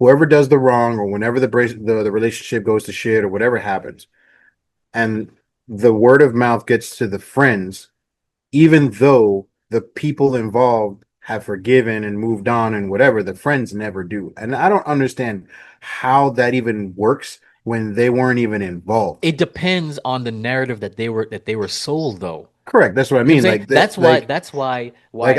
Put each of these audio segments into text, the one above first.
whoever does the wrong, or whenever the relationship goes to shit or whatever happens, and the word of mouth gets to the friends, even though the people involved have forgiven and moved on and whatever, the friends never do. And I don't understand how that even works when they weren't even involved. It depends on the narrative that they were sold, though. Correct. That's what I You know what I'm mean. saying? Like that. That's why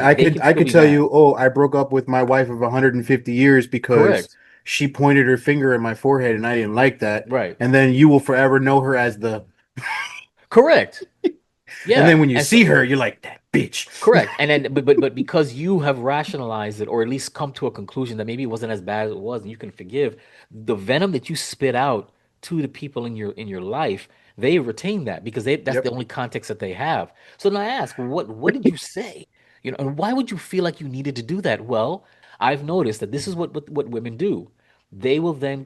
I they could can still be tell mad. you, oh, I broke up with my wife of 150 years because Correct. she pointed her finger at my forehead and I didn't like that. Right. And then you will forever know her as the. Correct. And Yeah. then when you And so see her, you're like that bitch. correct. And then but because you have rationalized it, or at least come to a conclusion that maybe it wasn't as bad as it was and you can forgive, the venom that you spit out to the people in your life, they retain that because that's the Yep. only context that they have. So then I ask, what did you say? And why would you feel like you needed to do that? Well, I've noticed that this is what women do. They will then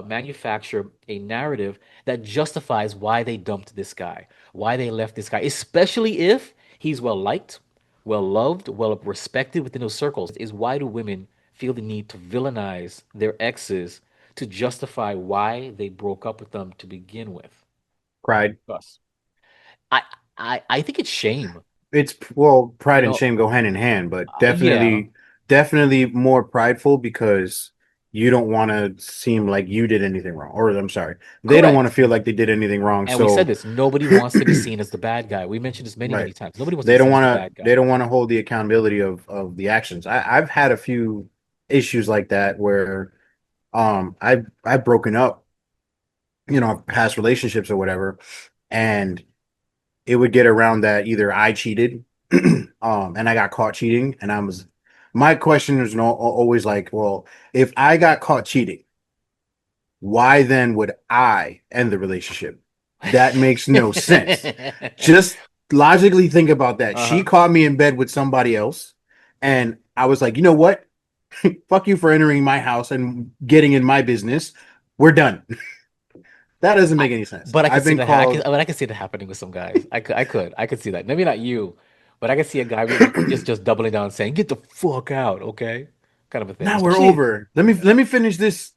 manufacture a narrative that justifies why they dumped this guy, why they left this guy, especially if he's well liked, well loved, well respected within those circles. Is why do women feel the need to villainize their exes to justify why they broke up with them to begin with? Pride. Us. I I think it's shame. It's well, You pride and know, shame go hand in hand, but yeah, definitely more prideful because you don't want to seem like you did anything wrong. Or I'm sorry, they don't want to correct. feel like they did anything wrong. And we said So this, nobody wants to be seen as the bad guy. We mentioned this many, right. many times. Nobody wants to be seen as the bad They guy. don't want to hold the accountability of the actions. I've had a few issues like that where I've broken up, past relationships or whatever, and it would get around that either I cheated, and I got caught cheating, and my question is always like, well, if I got caught cheating, why then would I end the relationship? That makes no sense. Just logically think about that. She Uh-huh. caught me in bed with somebody else, and I was like, you know what? Fuck you for entering my house and getting in my business. We're done. That doesn't I, make any sense. but I could I've see been that. called. I could see that happening with some guys. I could see that. Maybe not you, but I could see a guy really just doubling down, saying, "Get the fuck out," okay, kind of a thing. Now we're Especially over. Let me finish this.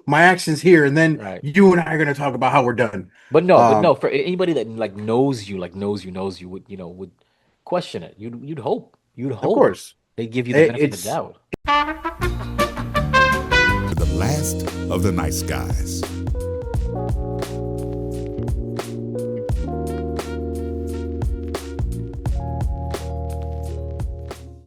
My actions here, and then right. you and I are gonna talk about how we're done. But no, Um, for anybody that like knows you, would question it. You'd of hope course, they give you the it, benefit of the it's doubt. The last of the nice guys.